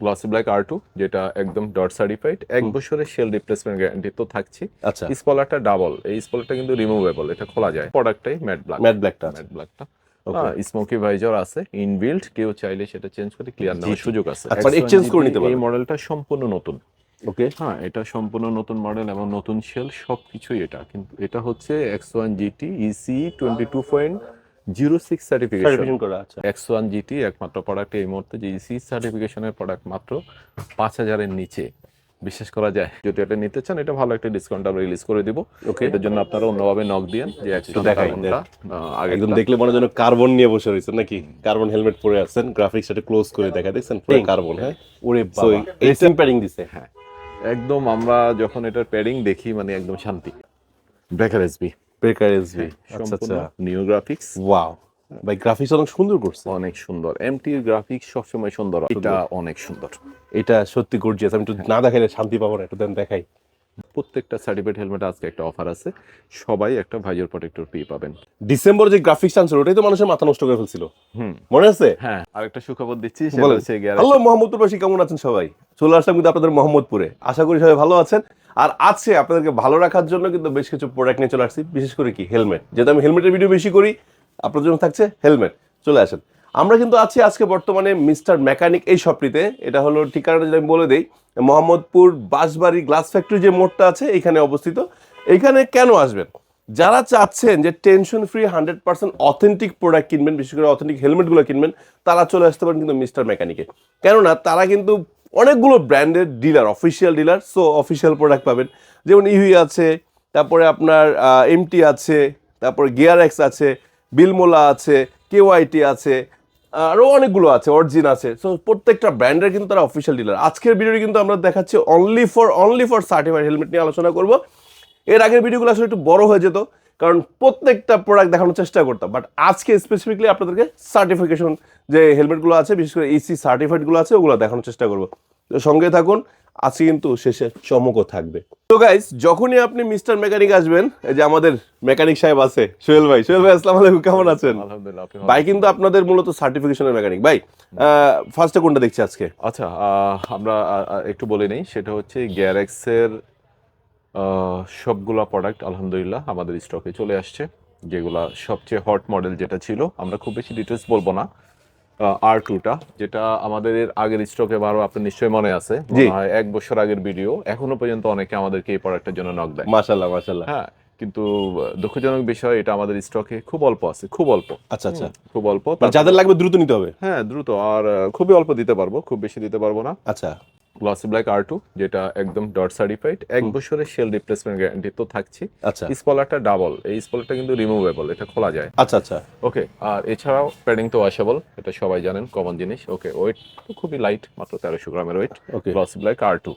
Glossy black R2 যেটা একদম dot certified, 1 বছরের শেল রিপ্লেসমেন্ট গ্যারান্টি তো থাকছে। আচ্ছা, স্পলারটা ডাবল, এই স্পলারটা কিন্তু রিমুভেবল, এটা খোলা যায়। প্রোডাক্টটাই ম্যাট ব্ল্যাক, ম্যাট ব্ল্যাকটা আছে। ম্যাট ব্ল্যাকটা ওকে, স্মোকি ভাইজার আছে ইনবিল্ট, কেউ চাইলে সেটা চেঞ্জ করে ক্লিয়ার নেওয়ার সুযোগ আছে। আচ্ছা, মানে এক্সচেঞ্জ করে নিতে এই পারবে। মডেলটা সম্পূর্ণ নতুন। ওকে, হ্যাঁ, এটা সম্পূর্ণ নতুন মডেল এবং নতুন সেল সবকিছুই। এটা কিন্তু এটা হচ্ছে X1 GT EC 22.06 certification. Certification করা আছে। X1 GT একমাত্র প্রোডাক্ট এই মুহূর্তে যে EC সার্টিফিকেশনের প্রোডাক্ট, মাত্র 5,000-এর নিচে। বিশ্বাস করা যায়। যদি এটা নিতে চান, এটা ভালো একটা ডিসকাউন্ট আমরা রিলিজ করে দিব। ওকে, এটার জন্য আপনারা অন্যভাবে নক দিয়েন যে একটু দেখাই কার্বনটা আগে একদম দেখলে মনে হয় যেন কার্বন নিয়ে বসে রয়েছেন নাকি, কার্বন হেলমেট পরে আছেন, গ্রাফিক্স এটা ক্লোজ করে দেখা, দেখছেন পুরো কার্বন। হ্যাঁ, ওরে বাবা, এই সিম প্যাডিং দিছে। হ্যাঁ, একদম আমরা যখন এটার প্যাডিং দেখি মানে একদম শান্তি। ব্রেকার এসবি, ব্রেকার এসবি, আচ্ছা সম্পূর্ণ আচ্ছা, নিউ গ্রাফিক্স। ওয়াও ভাই, গ্রাফিক্স অনেক সুন্দর করছে। অনেক সুন্দর, এমটির গ্রাফিক্স সবসময় সুন্দর, এটা অনেক সুন্দর। এটা সত্যি গর্জিয়াস। আমি একটু না দেখাইলে শান্তি পাবো না, একটু দেন দেখাই। প্রত্যেকটা সার্টিফাইড হেলমেট আজকে একটা অফার আছে, সবাই একটা ভাইজার প্রোটেক্টর পেয়ে পাবেন। ডিসেম্বর যে গ্রাফিক্স আনছিল ওটাই তো মানুষের মাথা নষ্ট করে ফেলছিল, মনে আছে? হ্যাঁ, আরেকটা সুখবর দিচ্ছি, সেটা হচ্ছে হ্যালো মোহাম্মদপুরবাসী, কেমন আছেন সবাই? চলে আসলাম কিন্তু আপনাদের মোহাম্মদপুরে, আশা করি সবাই ভালো আছেন। আর আজকে আপনাদেরকে ভালো রাখার জন্য কিন্তু বেশ কিছু প্রোডাক্ট নিয়ে চলে আসছি, বিশেষ করে কি হেলমেট, যেহেতু আমি হেলমেটের ভিডিও বেশি করি, আপনার জন্য থাকছে হেলমেট। চলে আসেন, আমরা কিন্তু আছি আজকে বর্তমানে মিস্টার মেকানিক এই শপটিতে। এটা হলো ঠিকানাটা যদি আমি বলে দিই, মোহাম্মদপুর বাঁশবাড়ি গ্লাস ফ্যাক্টরি যে মোড়টা আছে এখানে অবস্থিত। এইখানে কেন আসবেন? যারা চাচ্ছেন যে টেনশন ফ্রি 100% অথেন্টিক প্রোডাক্ট কিনবেন, বিশেষ করে অথেন্টিক হেলমেটগুলো কিনবেন, তারা চলে আসতে পারেন কিন্তু মিস্টার মেকানিকে। কেননা তারা কিন্তু অনেকগুলো ব্র্যান্ডের dealer, official dealer, so official product পাবেন। যেমন ইহুই আছে, তারপরে আপনার এমটি আছে, তারপরে গিয়ার এক্স আছে, বিলমোলা আছে, কেওয়াইটি আছে, আরও অনেকগুলো আছে, অরিজিন আছে। সো প্রত্যেকটা ব্র্যান্ডের কিন্তু তারা অফিসিয়াল ডিলার। আজকের ভিডিওটি কিন্তু আমরা দেখাচ্ছি অনলি ফর সার্টিফাইড হেলমেট নিয়ে আলোচনা করব। এর আগের ভিডিওগুলো আসলে একটু বড় হয়ে যেত, কারণ প্রত্যেকটা প্রোডাক্ট দেখানোর চেষ্টা করতাম। বাট আজকে স্পেসিফিকলি আপনাদেরকে সার্টিফিকেশন যে হেলমেটগুলো আছে, বিশেষ করে ইসি সার্টিফাইডগুলো আছে, ওগুলো দেখানোর চেষ্টা করবো। তো সঙ্গে থাকুন, আজকে কিন্তু শেষে চমকও থাকবে। তো গাইস, যখনই আপনি মিস্টার মেকানিক আসবেন, এই যে আমাদের মেকানিক সাহেব আছে, সোহেল ভাই। সোহেল ভাই, আসসালামু আলাইকুম, কেমন আছেন? আলহামদুলিল্লাহ, আপনি ভাই কিন্তু আপনাদের মূলত সার্টিফিকেশনের মেকানিক। ভাই ফার্স্টে কোনটা দেখছি আজকে? আচ্ছা, আমরা একটু বলে নেই, সেটা হচ্ছে গ্যারেক্সের সবগুলা প্রোডাক্ট আলহামদুলিল্লাহ আমাদের স্টকে চলে আসছে। যেগুলা সবচেয়ে হট মডেল যেটা ছিল, আমরা খুব বেশি ডিটেলস বলবো না। R2টা যেটা আমাদের এর আগের স্টকে বারো, আপনার নিশ্চয়ই মনে আছে, মনে হয় 1 বছর আগের ভিডিও, এখনো পর্যন্ত অনেকে আমাদেরকে এই প্রোডাক্টের জন্য নক দেয়। মাশাআল্লাহ মাশাআল্লাহ। হ্যাঁ, কিন্তু দুঃখজনক বিষয়, এটা আমাদের স্টকে খুব অল্প আছে, খুব অল্প। আচ্ছা আচ্ছা, খুব অল্প। মানে যাদের লাগবে দ্রুত নিতে হবে। হ্যাঁ, দ্রুত, আর খুবই অল্প দিতে পারবো, খুব বেশি দিতে পারবো না। আচ্ছা, গ্লসি ব্ল্যাক R2 যেটা একদম ডট সার্টিফাইড, 1 বছরের শেল রিপ্লেসমেন্ট গ্যারান্টি তো থাকছে। আচ্ছা, স্পলারটা ডাবল, এই স্পলারটা কিন্তু রিমুভেবল, এটা খোলা যায়। আচ্ছা আচ্ছা, ওকে, আর এছাড়াও প্যাডিং তো ওয়াশেবল, এটা সবাই জানেন, কমন জিনিস। ওকে, ওয়েট তো খুবই লাইট, মাত্র 1300 গ্রামের ওয়েট। ওকে। Glossy black R2।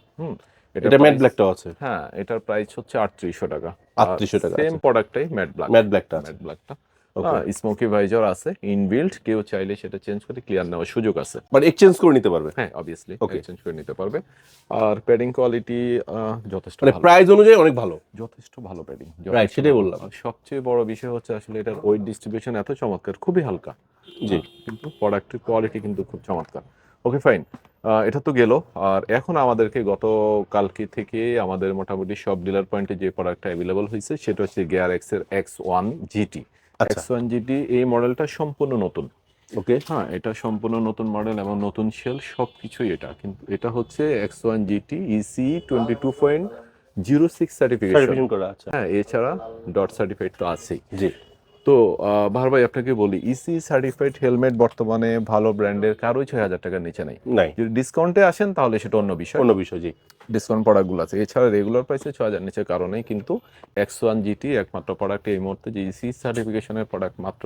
এটা ম্যাট ব্ল্যাকটাও আছে। হ্যাঁ, এটার প্রাইস হচ্ছে 3800 টাকা। 3800 টাকা, সেম আচ্ছা। প্রোডাক্টটাই ম্যাট ব্ল্যাক, ম্যাট ব্ল্যাকটা আছে। ম্যাট ব্ল্যাকটা ওকে, স্মোকি ভাইজার আছে ইনবিল্ট, কেউ চাইলে সেটা চেঞ্জ করে ক্লিয়ার নেওয়ার সুযোগ আছে। বাট এক্সচেঞ্জ করে নিতে পারবে। হ্যাঁ, অবভিয়াসলি Okay. চেঞ্জ করে নিতে পারবে। আর প্যাডিং কোয়ালিটি যথেষ্ট মানে ভালো, প্রাইস অনুযায়ী অনেক ভালো। যথেষ্ট ভালো প্যাডিং। রাইট, সেটাই বললাম। সবচেয়ে বড় বিষয় হচ্ছে আসলে এটার ওয়েট ডিস্ট্রিবিউশন এত চমৎকার, খুবই হালকা। জি, কিন্তু প্রোডাক্টের কোয়ালিটি কিন্তু খুব চমৎকার। ওকে, ফাইন, এটা তো গেল। আর এখন আমাদেরকে গতকালকে থেকে আমাদের মোটামুটি সব ডিলার পয়েন্টে যে প্রোডাক্টটা অ্যাভেলেবল হয়েছে, সেটা হচ্ছে গিয়ার এক্সের X1 GT। আচ্ছা। X1 GT এই মডেলটা সম্পূর্ণ নতুন। ওকে, হ্যাঁ, এটা সম্পূর্ণ নতুন মডেল এবং নতুন সেল সবকিছুই। এটা কিন্তু এটা হচ্ছে X1 GT EC 22.06 certification. Certification করা আছে। হ্যাঁ, এছাড়া ডট সার্টিফাইড তো আছেই। জি, তো বাহার ভাই, আপনাকে বলি, ইসি সার্টিফাইড হেলমেট বর্তমানে ভালো ব্র্যান্ডের কারোই 6000 টাকার নিচে নাই। নাই, যদি ডিসকাউন্টে আসেন তাহলে সেটা অন্য বিষয়, অন্য বিষয়। জি, ডিসকাউন্ট প্রোডাক্টগুলো আছে। এছাড়া রেগুলার প্রাইসে 6000 নিচে কারণেই কিন্তু X1 GT একমাত্র প্রোডাক্ট এই মুহূর্তে যে ইসি সার্টিফিকেশনের প্রোডাক্ট, মাত্র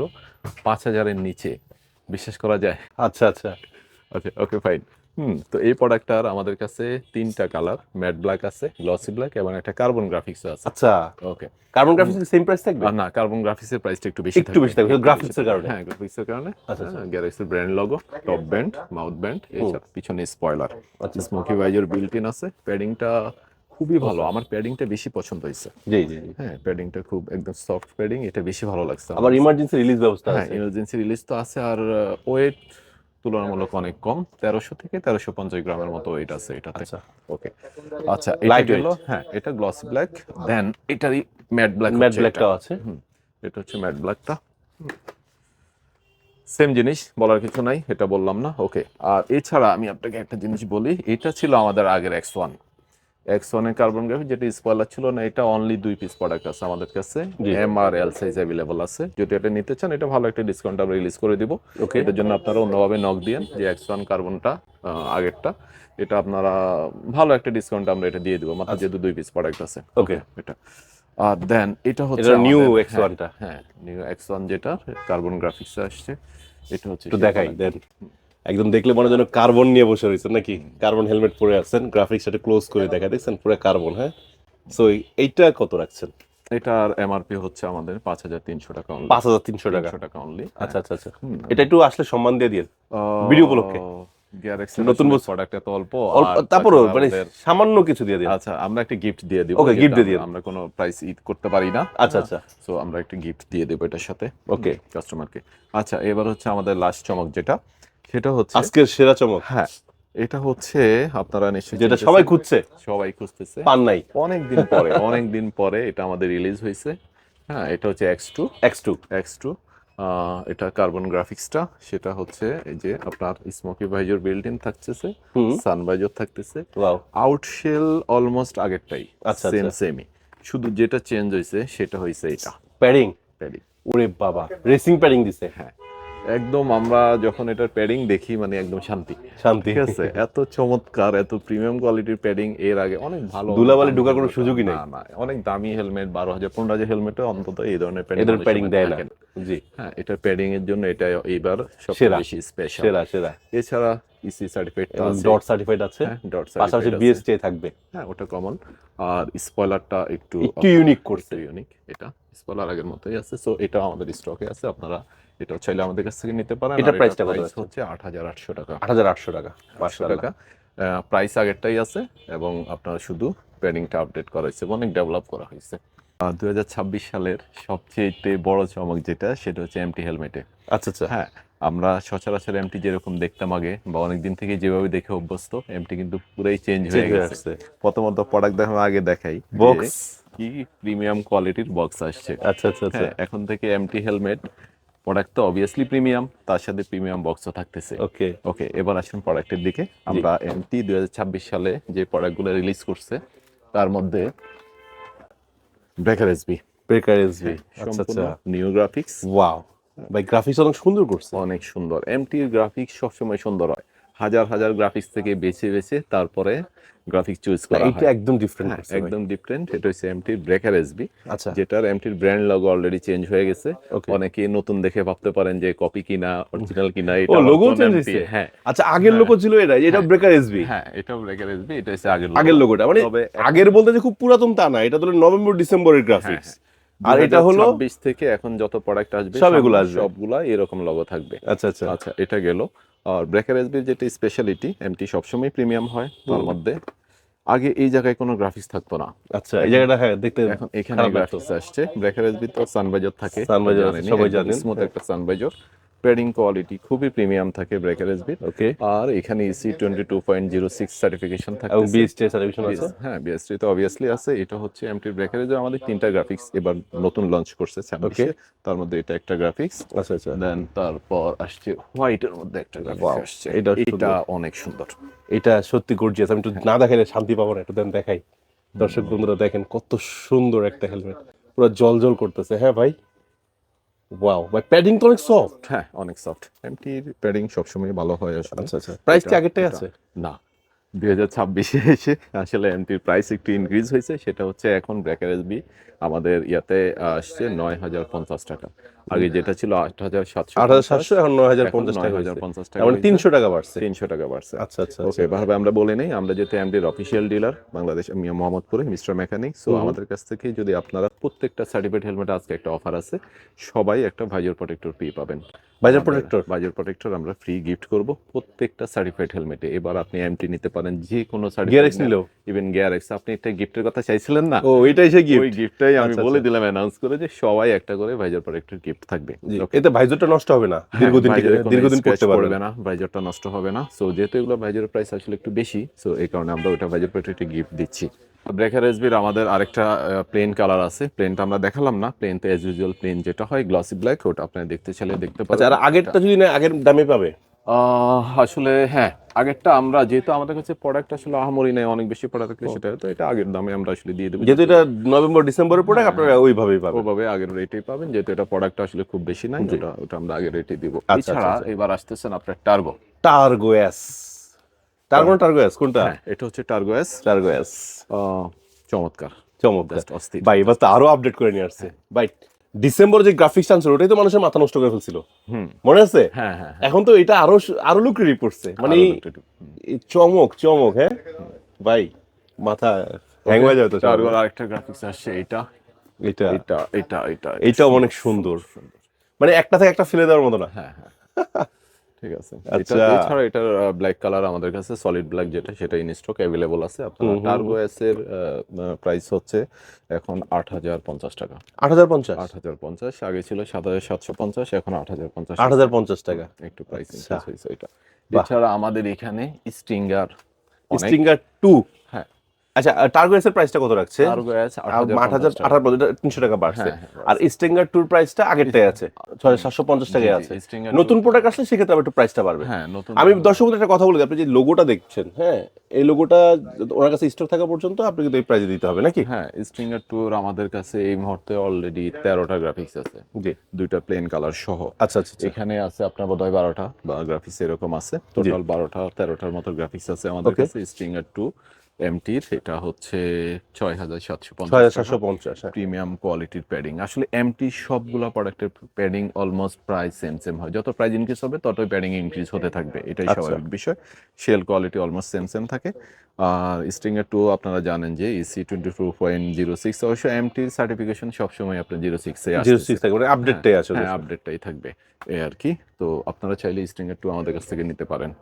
5000-এর নিচে। বিশ্বাস করা যায়? আচ্ছা আচ্ছা, ওকে, ওকে, ফাইন। তো এই প্রোডাক্টটার আমাদের কাছে 3টা কালার, ম্যাট ব্ল্যাক আছে, গ্লসি ব্ল্যাক এবং একটা কার্বন গ্রাফিক্স আছে। আচ্ছা। ওকে, কার্বন গ্রাফিক্স সেম প্রাইস থাকবে? না, কার্বন গ্রাফিক্সের প্রাইসটা একটু বেশি একটু বেশি থাকবে গ্রাফিক্সের কারণে। হ্যাঁ, গ্রাফিক্সের কারণে। আচ্ছা, আচ্ছা। গ্যারেক্সের brand logo, top band, mouth band, এছাড়া পিছনে স্পয়লার, আচ্ছা। স্মোকি ভাইজার বিল্ট ইন আছে। প্যাডিংটা খুবই ভালো, আমার প্যাডিংটা বেশি পছন্দ হয়েছে। জি জি জি। হ্যাঁ, প্যাডিংটা খুব একদম সফট প্যাডিং, এটা বেশি ভালো লাগছে আমার আবার কাছে। ইমার্জেন্সি রিলিজ ব্যবস্থা হ্যাঁ, আছে। ইমার্জেন্সি রিলিজ তো আছে। আর ওয়েট তুলনামূলক অনেক কম, 1300 থেকে 1350 গ্রামের মতো ওয়েট আছে এটাতে। আচ্ছা ওকে, আচ্ছা এটা Light গেল। weight? হ্যাঁ, এটা গ্লসি ব্ল্যাক, দেন এটারই ম্যাট ব্ল্যাক, ম্যাট ব্ল্যাকটাও আছে। এটা হচ্ছে ম্যাট ব্ল্যাকটা। সেম জিনিস, বলার কিছু নাই, এটা বললাম না। ওকে, আর এছাড়া আমি আপনাকে একটা জিনিস বলি, এটা ছিল আমাদের আগের X1 এর কার্বন গ্রাফিক, যেটা স্পয়লার ছিল না। এটা অনলি 2 পিস প্রোডাক্ট আছে আমাদের কাছে, জি। M R L size available আছে। যদি এটা নিতে চান, এটা ভালো একটা ডিসকাউন্ট আমরা রিলিজ করে দিব। ওকে এটার জন্য আপনারা অন্যভাবে নক দিয়েন, যে X1 কার্বনটা আগেরটা, এটা আপনারা ভালো একটা ডিসকাউন্ট আমরা এটা দিয়ে দিব, মাত্র যেহেতু 2 পিস প্রোডাক্ট আছে। ওকে এটা আর দেন এটা হচ্ছে এটা নিউ আমাদের- X1টা। হ্যাঁ, নিউ X1 যেটা কার্বন গ্রাফিক্সে আসছে, এটা হচ্ছে একটু সেই দেখাই product। দেন, একদম দেখলে মনে হয় যেন কার্বন নিয়ে বসে রয়েছেন নাকি, কার্বন হেলমেট পরে আছেন, গ্রাফিক্স এটা ক্লোজ করে দেখা, দেখছেন পুরো কার্বন। হ্যাঁ, সো এইটা কত রাখছেন? এটার এমআরপি হচ্ছে আমাদের 5300 টাকা অনলি। 5300 টাকা। 300 টাকা অনলি। আচ্ছা আচ্ছা আচ্ছা, এটা একটু আসলে সম্মান দিয়ে দিন ভিডিও উপলক্ষে। গ্যালাক্সি নতুন নতুন বছর- প্রোডাক্ট এত অল্প, আর তারপরও তাছাড়া মানে আমাদের- সামান্য কিছু দিয়ে দিন। আচ্ছা, আমরা একটা গিফট দিয়ে দিব। Okay, gift দিয়ে দিন। আমরা কোনো প্রাইস ঈদ করতে পারি না। আচ্ছা আচ্ছা সো আমরা একটা গিফট দিয়ে দেব এটার সাথে ওকে। কাস্টমারকে। আচ্ছা, এবার হচ্ছে আমাদের লাস্ট চমক, যেটা সেটা হচ্ছে আজকের সেরা চমক, হ্যাঁ, এটা হচ্ছে আপনারা নিশ্চয়ই যেটা চিনতেছেন। সবাই খুঁজছে, সবাই খুঁজতেছে, পান নাই। অনেক দিন পরে এটা আমাদের রিলিজ হয়েছে। হ্যাঁ, এটা হচ্ছে X2। এটা কার্বন গ্রাফিক্সটা, সেটা হচ্ছে এই যে আপনার স্মোকি ভাইজর বিল্ট ইন থাকতেছে, সান ভাইজর থাকতেছে, ওয়াও, আউটশেল অলমোস্ট আগেরটাই, আচ্ছা, সেম আচ্ছা। সেমই, শুধু যেটা চেঞ্জ হয়েছে সেটা হয়েছে এটা প্যাডিং, প্যাডিং। ওরে বাবা, রেসিং প্যাডিং দিছে। হ্যাঁ, একদম আমরা যখন এটার প্যাডিং দেখি, মানে একদম শান্তি। শান্তি। ঠিক আছে, এত চমৎকার, এত প্রিমিয়াম কোয়ালিটির প্যাডিং এর আগে অনেক ভালো ধুলাবালি ঢোকার কোনো সুযোগই নেই। না, অনেক দামি হেলমেট, 12,000 15,000 হেলমেটে অন্তত এই ধরনের এদের প্যাডিং দেয় না। জি, হ্যাঁ, এটা প্যাডিং এর জন্য এটা এইবার সবচেয়ে সেরা। বেশি স্পেশাল। সেরা সেরা। এছাড়া ইসি সার্টিফিকেট এবং আছে, ডট সার্টিফাইড আছে, হ্যাঁ, ডট পাশাপাশি সার্টিফিকেট আছে। বিএসটি থাকবে। হ্যাঁ, ওটা কমন। আর স্পয়লারটা একটু ইউনিক করছে। ইউনিক, এটা স্পয়লার আগের মতোই আছে। সো এটা আমাদের স্টকে আছে, আপনারা এটা চাইলে আমাদের কাছ থেকে নিতে পারেন। এটার আর প্রাইসটা কত প্রাইস আছে? হচ্ছে 8800 টাকা। 8800 টাকা, 800 মাশাআল্লাহ। টাকা প্রাইস আগেরটাই আছে, এবং আপনার শুধু প্যাডিংটা আপডেট করা হয়েছে, অনেক ডেভেলপ করা হয়েছে। 2026 সালের সবচেয়ে বড় চমক যেটা, সেটা হচ্ছে এমটি হেলমেটে। আচ্ছা আচ্ছা, হ্যাঁ, আমরা সচরাচর এমটি যেরকম দেখতাম আগে, বা অনেকদিন থেকে যেভাবে দেখে অভ্যস্ত, এমটি কিন্তু পুরাই চেঞ্জ হয়ে গেছে। আসছে প্রথমত প্রোডাক্ট দেখার আগে দেখাই বক্স। কি প্রিমিয়াম কোয়ালিটির বক্স আসছে। আচ্ছা আচ্ছা আচ্ছা, হ্যাঁ, এখন থেকে এমটি হেলমেট প্রোডাক্ট তো অবভিয়াসলি প্রিমিয়াম, তার সাথে প্রিমিয়াম বক্সও থাকতেছে। ওকে ওকে, এবার আসুন প্রোডাক্টের দিকে। আমরা এমটি 2026 সালে যে প্রোডাক্টগুলো রিলিজ করছে, তার মধ্যে ব্রেকার এসবি ব্রেকার এসবি। আচ্ছা সম্পূর্ণ আচ্ছা, নিউ গ্রাফিক্স, ওয়াও ভাই, গ্রাফিক্স অনেক সুন্দর করছে। অনেক সুন্দর। এমটির গ্রাফিক্স সবসময় সুন্দর হয়, হাজার হাজার গ্রাফিক্স থেকে বেছে বেছে তারপরে গ্রাফিক্স চুজ করা এটা হয়। একদম ডিফারেন্ট হ্যাঁ, করছে, একদম ডিফারেন্ট। এটা হচ্ছে এমটির ব্রেকার এসবি, আচ্ছা যেটার এমটির ব্র্যান্ড লোগো অলরেডি চেঞ্জ হয়ে গেছে। ওকে। অনেকে নতুন দেখে ভাবতে পারেন যে কপি কিনা, অরিজিনাল কিনা। ও, এটা লোগো আবার চেঞ্জ MT হয়েছে। হ্যাঁ, আচ্ছা, আগের লোগো ছিল এটা, এটা ব্রেকার এসবি। হ্যাঁ, এটাও ব্রেকার এসবি, এটা হচ্ছে আগের লোগোটা, মানে তবে আগের বলতে যে খুব পুরাতন তা না, এটা তো নভেম্বর ডিসেম্বরের গ্রাফিক্স। আর এটা হলো 2026 থেকে এখন যত প্রোডাক্ট আসবে সব এগুলো আসবে। সবগুলা এরকম লোগো থাকবে। আচ্ছা আচ্ছা আচ্ছা, এটা গেল। আর ব্রেকার এসবির যেটা স্পেশালিটি, এমটি সবসময় প্রিমিয়াম হয়, তার মধ্যে আগে এই জায়গায় কোনো গ্রাফিক্স থাকতো না। আচ্ছা, এই জায়গাটা হ্যাঁ দেখতে এখন এখানে খারাপ লাগতো। গ্রাফিক্স আসছে। ব্রেকার এসবি তো সানভাইজার থাকে, সানভাইজার আছে, সবাই জানেন। স্মুথ একটা সানভাইজার, প্যাডিং কোয়ালিটি খুবই প্রিমিয়াম থাকে ব্রেকার এসবির। ওকে, আর এখানে ইসি 22.06 সার্টিফিকেশন থাকে, এবং বিএসটি সার্টিফিকেশন আছে। হ্যাঁ, বিএসটি তো অবভিয়াসলি আছে। এটা হচ্ছে এমটি ব্রেকার এসবি, আমাদের 3টা গ্রাফিক্স এবার নতুন লঞ্চ করছে 26-এ, তার মধ্যে এটা একটা গ্রাফিক্স। আচ্ছা আচ্ছা, দেন তারপর আসছে হোয়াইটের মধ্যে একটা Wow, গ্রাফিক্স আসছে, এটা এটা অনেক সুন্দর। এটা সত্যি গর্জিয়াস। আমি একটু না দেখাইলে শান্তি পাবো না, একটু দেন দেখাই। দর্শক বন্ধুরা দেখেন কত সুন্দর একটা হেলমেট, পুরো জল করতেছে। হ্যাঁ ভাই, ওয়াও ভাই, প্যাডিং তো অনেক সফট। হ্যাঁ, অনেক সফট। এমটির প্যাডিং সবসময় ভালো হয় আসলে। আচ্ছা আচ্ছা, প্রাইস কি আগেরটাই আছে? না, 2026-এ এসে আসলে এমটির প্রাইস একটু ইনক্রিজ হয়েছে। সেটা হচ্ছে এখন ব্রেকার এসবি আমাদের ইয়াতে আসছে 9,050 টাকা। আগে যেটা ছিল 8,750, 8700, এখন 9050 এখন টাকা হয়েছে। 9,050 টাকা, মানে 300 টাকা বাড়ছে। 300 টাকা বাড়ছে। আচ্ছা আচ্ছা ওকে, এভাবে আমরা বলে নেই, আমরা যেহেতু এমডির অফিসিয়াল ডিলার বাংলাদেশ মিয়া মোহাম্মদপুরে মিস্টার মেকানিক, সো আমাদের কাছ থেকে যদি আপনারা প্রত্যেকটা সার্টিফাইড হেলমেট আজকে একটা অফার আছে, সবাই একটা ভাইজার প্রোটেক্টর পেয়ে পাবেন। ভাইজার প্রোটেক্টর ভাইজার প্রোটেক্টর আমরা ফ্রি গিফট করব প্রত্যেকটা সার্টিফাইড হেলমেটে। এবার আপনি এমটি নিতে পারেন, যে কোনো গিয়ারেক্স নিলেও ইভেন গিয়ারেক্স। আপনি একটা গিফটের কথা চাইছিলেন না, ও এটাই সেই ওই গিফট গিফটটাই আমি আচ্ছা, বলে আচ্ছা। দিলাম অ্যানাউন্স করে যে সবাই একটা করে ভাইজার প্রোটেক্টর গিফট থাকবে। Okay? এতে ভাইজারটা নষ্ট হবে না, হ্যাঁ, দীর্ঘদিন ভাইজারে কোনো দীর্ঘদিন scratch পড়তে পারবে পড়বে না, ভাইজারটা নষ্ট হবে না। সো যেহেতু এগুলো ভাইজারের প্রাইস আসলে একটু বেশি, সো এই কারণে আমরা ওইটা ভাইজার প্রোটেক্টর গিফট দিচ্ছি। ব্রেকার এসবির আমাদের আরেকটা প্লেন কালার আছে, প্লেনটা আমরা দেখালাম না। প্লেন তো অ্যাজ ইউজুয়াল প্লেন যেটা হয় গ্লসি ব্ল্যাক, ওটা আপনি দেখতে চাইলে দেখতে আচ্ছা, পারেন। আর আগেরটা যদি না আগের দামে পাবে? আসলে হ্যাঁ, আগেরটা আমরা যেহেতু আমাদের কাছে প্রোডাক্ট আসলে আহামরি নেই, অনেক বেশি প্রোডাক্ট থাকলে সেটা তো এটা আগের দামে আমরা আসলে দিয়ে দেবো। যেহেতু এটা নভেম্বর ডিসেম্বরের প্রোডাক্ট, আপনারা ওইভাবেই পাবেন। ওভাবে আগের রেটেই পাবেন, যেহেতু এটা প্রোডাক্ট আসলে খুব বেশি নাই, ওটা আমরা আগের রেটে দিব। আচ্ছা, এছাড়া আচ্ছা। এবার আসতেছেন আপনার টার্গো। টার্গো এস, টার্গো এস কোনটা? হ্যাঁ, এটা হচ্ছে টার্গো এস। টার্গো এস চমৎকার, চমৎকার Just অস্থির। ভাই, এবার তো আরো আপডেট করে নিয়ে আসছে ভাই। ডিসেম্বর যে গ্রাফিক্স আনছিল ওটাই তো মানুষের মাথা নষ্ট করে ফেলছিল, মনে আছে? হ্যাঁ হ্যাঁ, এখন তো এটা আরো আরো লুক্রেটিভ করছে, মানে এই চমক চমক। হ্যাঁ ভাই, মাথা হ্যাং হয়ে যাবে তো। টার্গোর আরেকটা গ্রাফিক্স আসছে, এটা এটা এটা এটা এটা এটাও অনেক সুন্দর, মানে একটা থেকে একটা ফেলে দেওয়ার মতো না। হ্যাঁ হ্যাঁ, ঠিক আছে। আচ্ছা। এছাড়া এটার ব্ল্যাক কালার আমাদের কাছে সলিড ব্ল্যাক যেটা, সেটা ইন স্টক অ্যাভেলেবল আছে। আপনার টার্গো এস এর প্রাইস হচ্ছে এখন 8,050 টাকা। 8,050 8,050, আগে ছিল 7,750, এখন 8,050। 8,050 টাকা। একটু প্রাইস আচ্ছা। ইনক্রিজ হয়েছে এটা। এছাড়া আমাদের এখানে স্টিঙ্গার স্টিঙ্গার 2, হ্যাঁ, আচ্ছা টার্গো এস এর প্রাইসটা কত রাখছে? টার্গো এস 8,000 300 টাকা বাড়ছে। হ্যাঁ, হ্যাঁ, আর স্টিঙ্গার 2 এর প্রাইসটা আগেরটাই আছে, 6,750 টাকায় আছে। Stinger নতুন প্রোডাক্ট আসলে সেক্ষেত্রে আবার একটু প্রাইসটা বাড়বে। হ্যাঁ, নতুন আমি দর্শকদের একটা কথা বলি, আপনি যে লোগোটা দেখছেন, হ্যাঁ এই লোগোটা ওনার কাছে স্টক থাকা পর্যন্ত আপনি কিন্তু এই প্রাইসে দিতে হবে নাকি? হ্যাঁ, স্টিঙ্গার ট্যুর আমাদের কাছে এই মুহূর্তে অলরেডি 13টা গ্রাফিক্স আছে, জি। দুইটা প্লেন কালার সহ। আচ্ছা আচ্ছা আচ্ছা। এখানে আছে আপনার বোধহয় 12টা বা গ্রাফিক্স এরকম আছে, টোটাল 13টার মতো গ্রাফিক্স আছে আমাদের Okay. কাছে। স্টিঙ্গার 2 এমটির এটা হচ্ছে 6,750 6,750, হ্যাঁ। প্রিমিয়াম কোয়ালিটির প্যাডিং। আসলে এমটি সবগুলো প্রোডাক্টের প্যাডিং অলমোস্ট প্রাইস সেম হয়, যত প্রাইস ইনক্রিজ হবে ততই প্যাডিং ইনক্রিজ হতে থাকবে, এটাই আচ্ছা। স্বাভাবিক বিষয়। শেল কোয়ালিটি অলমোস্ট সেম থাকে। আর স্টিঙ্গার 2 আপনারা জানেন যে ইসি 22.06, অবশ্য এমটির সার্টিফিকেশন সবসময় আপনার 06 এ আসছে, 06 থাকে, মানে আপডেটটাই আছে। হ্যাঁ আপডেটটাই থাকবে এই আর কি। তো আপনারা চাইলে স্টিঙ্গার 2 আমাদের কাছ থেকে নিতে পারেন।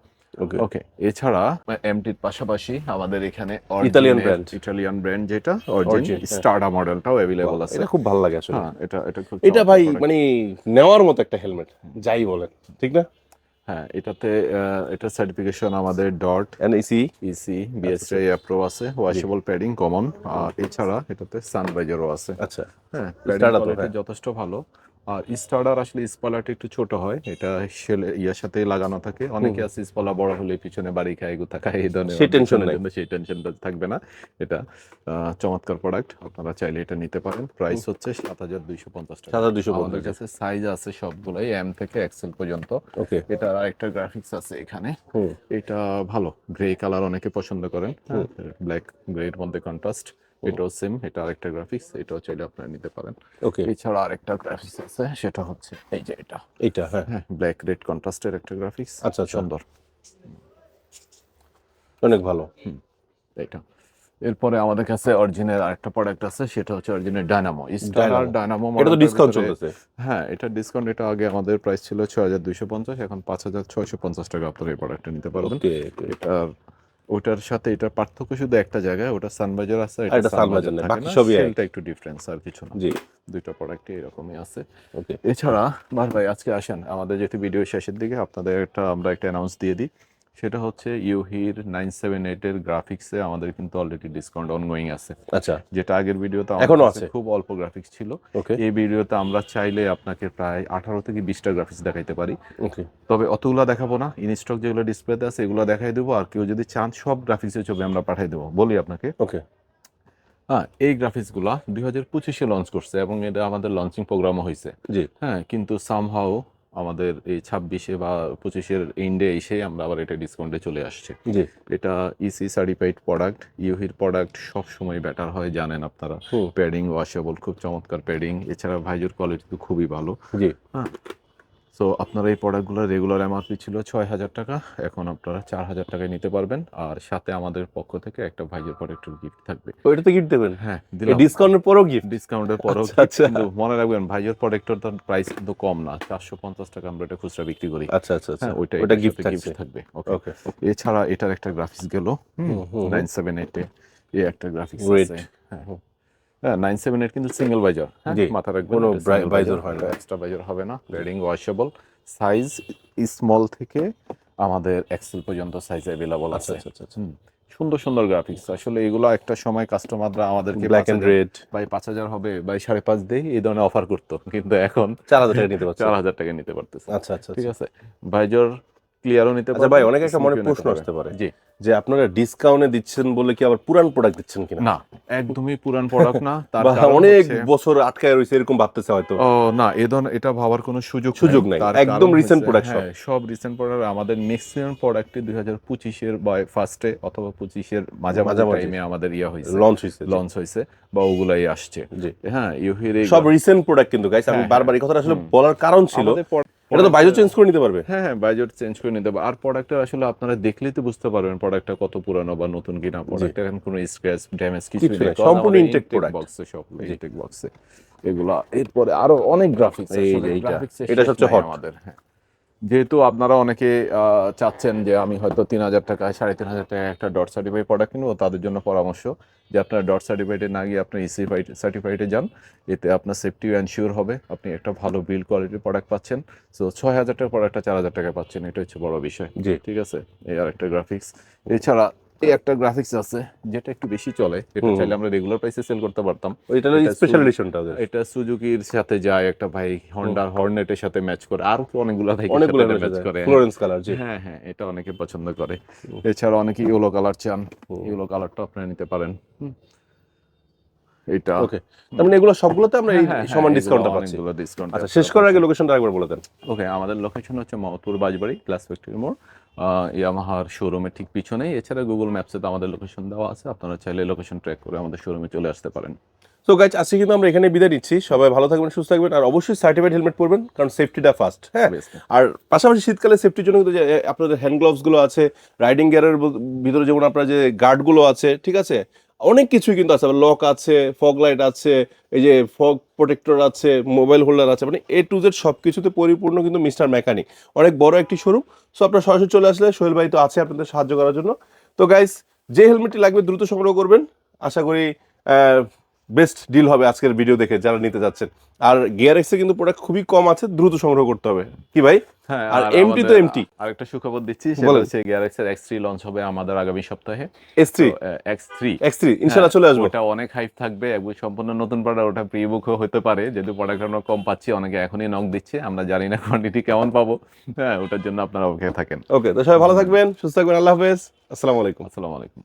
ওকে। ওকে, এছাড়া এমটির পাশাপাশি আমাদের এখানে ইটালিয়ান ব্র্যান্ড যেটা অরিজিন স্টারডা মডেলটাও अवेलेबल আছে। এটা খুব ভালো লাগে আসলে। হ্যাঁ, এটা খুব এটা ভাই মানে নেওয়ার মতো একটা হেলমেট, যাই বলেন, ঠিক না? হ্যাঁ, এটাতে এটা সার্টিফিকেশন আমাদের dot NEC EC BSI approve আছে, ওয়াশেবল প্যাডিং কমন। আর এছাড়া এটাতে সানভাইজারও আছে। আচ্ছা। হ্যাঁ, Starter তো, কোয়ালিটি যথেষ্ট ভালো। আর স্টার্টার আসলে স্পয়লারটা একটু ছোট হয়, এটা ইয়ার সাথে লাগানো থাকে। অনেকে আছে স্পয়লার বড় হলে পিছনে বাড়ি খায়, গুতা খায়, এই ধরনের সেই টেনশন নাই। সেই টেনশনটা থাকবে না। এটা চমৎকার প্রোডাক্ট, আপনারা চাইলে এটা নিতে পারেন। প্রাইস হচ্ছে 7,250 টাকা। 7,250 আমাদের কাছে সাইজ আছে সবগুলাই, এম থেকে এক্সেল পর্যন্ত। ওকে। এটা আরেকটা গ্রাফিক্স আছে এখানে, এটা ভালো গ্রে কালার অনেকে পছন্দ করেন, ব্ল্যাক গ্রে এর মধ্যে কন্ট্রাস্ট। এটাও সেম, এটা আরেকটা গ্রাফিক্স, এটাও চাইলে আপনারা নিতে পারেন। ওকে। এছাড়া আরেকটা গ্রাফিক্স আছে, সেটা হচ্ছে এই যে এটা, এইটা, হ্যাঁ ব্ল্যাক রেড কন্ট্রাস্টের একটা গ্রাফিক্স। আচ্ছা, আচ্ছা। সুন্দর, অনেক ভালো। এটা। এরপরে আমাদের কাছে অরিজিনাল আরেকটা প্রোডাক্ট আছে, সেটা হচ্ছে অরিজিনাল ডায়নামো স্টার ডায়নামো। এটা তো ডিসকাউন্ট চলতেছে। হ্যাঁ, এটা ডিসকাউন্ট। এটা আগে আমাদের প্রাইস ছিল 6,250, এখন 5,650 টাকা আপনারা এই প্রোডাক্টটা নিতে পারবেন। এটার ওটার সাথে এটার পার্থক্য শুধু একটা জায়গায়, ওটা সানভাইজার আছে, এটা সানভাইজার না, বাকি সবই একটা একটু ডিফারেন্স, আর কিছু না। জি, দুইটা প্রোডাক্টই এরকমই আছে। ওকে। এছাড়া ভাই আজকে আসেন আমাদের যেহেতু ভিডিও শেষের দিকে আপনাদের আমরা একটা অ্যানাউন্স দিয়ে দিই, সেটা হচ্ছে ইউহির 978 এর গ্রাফিক্সে আমাদের কিন্তু অলরেডি ডিসকাউন্ট অনগোয়িং আছে। আচ্ছা। যেটা আগের ভিডিওতে এখনো আছে, খুব অল্প গ্রাফিক্স ছিল। ওকে। এই ভিডিওতে আমরা চাইলে আপনাকে প্রায় 18 থেকে 20টা গ্রাফিক্স দেখাইতে পারি। ওকে। তবে অতগুলো দেখাবো না, ইনস্টক যেগুলো ডিসপ্লেতে আছে এগুলো দেখাই দেবো। আর কেউ যদি চান সব গ্রাফিক্সের ছবি আমরা পাঠাই দেবো, বলি আপনাকে। ওকে। হ্যাঁ, এই গ্রাফিক্সগুলো 2025-এ লঞ্চ করছে এবং এটা আমাদের লঞ্চিং প্রোগ্রামও হয়েছে। জি। হ্যাঁ, কিন্তু সামহাউ আমাদের এই 26-এ বা 25-এর এন্ডে এসে আমরা আবার এটা ডিসকাউন্টে চলে আসছে। জি। এটা ইসি সার্টিফাইড প্রোডাক্ট, ইউহির প্রোডাক্ট সব সময় বেটার হয় জানেন আপনারা। প্যাডিং ওয়াশেবল, খুব চমৎকার প্যাডিং। এছাড়া ভাইজুর কোয়ালিটি তো খুবই ভালো। জি। হ্যাঁ, সো আপনারা এই প্রোডাক্টগুলো রেগুলার এমআরপি ছিল 6,000 টাকা, এখন আপনারা 4,000 টাকায় নিতে পারবেন। আর সাথে আমাদের পক্ষ থেকে একটা ভাইজর প্রোডাক্টের গিফট থাকবে। ওইটা তো গিফট দেবেন? হ্যাঁ, এই ডিসকাউন্টের পরও গিফট? ডিসকাউন্টের পরেও আচ্ছা, gift, আচ্ছা। কিন্তু মনে রাখবেন ভাইজর প্রোডাক্টের তো প্রাইস কিন্তু কম না, 450 টাকা আমরা এটা খুচরা বিক্রি করি। আচ্ছা আচ্ছা আচ্ছা, হ্যাঁ, ওইটা ওইটা গিফট গিফট থাকছে। থাকবে। ওকে। এছাড়া এটার একটা গ্রাফিক্স গেল, হুম, হুম। 978 এ একটা গ্রাফিক্স Great. আছে। হ্যাঁ, 978 কিন্তু সিঙ্গেল বাইজার, হ্যাঁ, জি, মাথা রাখবেন, কোনো এটা single বাইজার হয় না। এক্সট্রা বাইজার হবে না। গ্রেডিং ওয়াশেবল, সাইজ স্মল থেকে আমাদের এক্সেল পর্যন্ত সাইজ अवेलेबल আচ্ছা আছে। আচ্ছা আচ্ছা। হুম, সুন্দর সুন্দর গ্রাফিক্স। আসলে এগুলো একটা সময় কাস্টমাররা আমাদেরকে ব্ল্যাক এন্ড 5,000 রেড ভাই 5,000 হবে, ভাই 5.5 দেই, এই ধরনের অফার করতো, কিন্তু এখন 4,000 টাকা নিতে পারছে। 4,000 টাকা নিতে পারতেছে। আচ্ছা আচ্ছা ঠিক আচ্ছা। আছে, ভাইজর ক্লিয়ারও নিতে আচ্ছা পারবেন। ভাই, অনেকে একটা মনে স্মুথও নিতে প্রশ্ন পারবেন। আসতে পারে জি, যে আপনারা ডিসকাউন্টে দিচ্ছেন বলে কি আবার পুরান প্রোডাক্ট দিচ্ছেন কিনা? না, একদমই পুরান প্রোডাক্ট না। তার বা কারণ অনেক হচ্ছে, বছর আটকায় রয়েছে এরকম ভাবতেছে হয়তো। ও না, এ ধরনের এটা ভাবার কোনো সুযোগ নাই, তার একদম কারণ রিসেন্ট হচ্ছে, প্রোডাক্ট সব। হ্যাঁ, সব রিসেন্ট প্রোডাক্ট। আমাদের ম্যাক্সিমাম প্রোডাক্টই 2025 বা ফার্স্টে অথবা 25 মাঝামাঝি মাঝামাঝি। টাইমে আমাদের হয়েছে, লঞ্চ হয়েছে। লঞ্চ হয়েছে, বা ওগুলাই আসছে। জি। হ্যাঁ, ইউহির সব রিসেন্ট প্রোডাক্ট কিন্তু গাইস, আমি হ্যাঁ, বারবার এই কথাটা আসলে বলার কারণ ছিল, আমাদের এটা তো বাইজো চেঞ্জ করে নিতে পারবে। হ্যাঁ, বাজেট চেঞ্জ করে নিতে হবে। আর প্রোডাক্টটা আসলে আপনারা দেখলেই তো বুঝতে পারবেন প্রোডাক্টটা কত পুরানো বা নতুন কিনা। প্রোডাক্টটা এখন কোনো স্ক্র্যাচ ড্যামেজ কিছু কিছু নেই, নাই, সম্পূর্ণ intake product। বক্সে, সব ইনটেক বক্সে এগুলা। এরপরে আরো অনেক গ্রাফিক্স, এই যে এইটা, এটা সবচেয়ে hot। আমাদের। হ্যাঁ, যেহেতু আপনারা অনেকে চাচ্ছেন যে আমি হয়তো 3,000 টাকা 3,500 টাকা একটা ডট সার্টিফাইড প্রোডাক্ট কিনবো, তাদের জন্য পরামর্শ যে আপনার ডট সার্টিফাইডে না গিয়ে আপনি ইসি সার্টিফাইডে যান। এতে আপনার সেফটি এনশিওর হবে, আপনি একটা ভালো বিল্ড কোয়ালিটির প্রোডাক্ট পাচ্ছেন। সো 6,000 টাকার প্রোডাক্টটা 4,000 টাকায় পাচ্ছেন, এটা হচ্ছে বড় বিষয়। জি। ঠিক আছে, এই আর একটা গ্রাফিক্স। এছাড়া এই একটা গ্রাফিক্স আছে যেটা একটু বেশি চলে, এটা চাইলে আমরা রেগুলার প্রাইসে সেল করতে পারতাম। এটা হলো স্পেশাল এডিশনটা ওদের। এটা সুজুকির সাথে যায় একটা ভাই, হন্ডার হর্নেটের সাথে ম্যাচ করে, আর অনেকগুলো অনেকগুলো ম্যাচ করে। Fluorescent colour. জি। হ্যাঁ হ্যাঁ, এটা অনেকে পছন্দ করে। এছাড়া অনেকে ইয়েলো কালার চান, ইয়েলো কালারটা আপনারা নিতে পারেন। এটা ওকে, তার মানে এগুলো সবগুলোতে আমরা এই সমান ডিসকাউন্টটা পাচ্ছি। অনেকগুলো ডিসকাউন্ট। আচ্ছা, শেষ করার আগে লোকেশনটা একবার বলে দেন। ওকে, আমাদের লোকেশন হচ্ছে মোহাম্মদপুর বাজবাড়ি, গ্লাস ফ্যাক্টরি মোড়, ইয়ামাহার শোরুমের ঠিক পিছনেই। এছাড়া গুগল ম্যাপসে তো আমাদের লোকেশন দেওয়া আছে, আপনারা চাইলে লোকেশন ট্র্যাক করে আমাদের শোরুমে চলে আসতে পারেন। সো গাইজ, আজকে কিন্তু আমরা এখানে বিদায় নিচ্ছি। সবাই ভালো থাকবেন, সুস্থ থাকবেন, আর অবশ্যই সার্টিফাইড হেলমেট পরবেন, কারণ সেফটিটা ফার্স্ট। হ্যাঁ, Obviously. আর পাশাপাশি শীতকালে সেফটির জন্য কিন্তু যে আপনাদের হ্যান্ড গ্লোভসগুলো আছে, রাইডিং গিয়ারের ভিতরে যেমন আপনার যে গার্ডগুলো আছে, ঠিক আছে, অনেক কিছুই কিন্তু আছে। লক আছে, ফগ লাইট আছে, এই যে ফগ প্রোটেক্টর আছে, মোবাইল হোল্ডার আছে, মানে A to Z সব কিছুতে পরিপূর্ণ কিন্তু মিস্টার মেকানিক। অনেক বড় একটি শোরুম। সো আপনারা সরাসরি চলে আসলে সোহেল ভাই তো আছে আপনাদের সাহায্য করার জন্য। তো গাইজ, যে হেলমেটটি লাগবে দ্রুত সংগ্রহ করবেন। আশা করি বেস্ট ডিল হবে আজকের ভিডিও দেখে যারা নিতে যাচ্ছেন। আর গিয়ার এক্সে কিন্তু প্রোডাক্ট খুবই কম আছে, দ্রুত সংগ্রহ করতে হবে, কি ভাই? হ্যাঁ, আর এমটি তো এমটি। আরেকটা সুখবর দিচ্ছি, সেটা বলেন। হচ্ছে গ্যালাক্সির X3 লঞ্চ হবে আমাদের আগামী সপ্তাহে। S3 X3 X3 ইনশাআল্লাহ চলে আসবে। ওটা অনেক হাইপ থাকবে, একবার সম্পূর্ণ নতুন প্রোডাক্ট, ওটা প্রি বুকও হতে পারে। যেহেতু প্রোডাক্ট আমরা কম পাচ্ছি, অনেকে এখনই নক দিচ্ছে, আমরা জানি না কোয়ান্টিটি কেমন পাবো। হ্যাঁ, ওটার জন্য আপনারা অপেক্ষায় থাকেন। ওকে, তো সবাই ভালো থাকবেন, সুস্থ থাকবেন, আল্লাহ হাফেজ, আসসালামু আলাইকুম। আসসালামু আলাইকুম।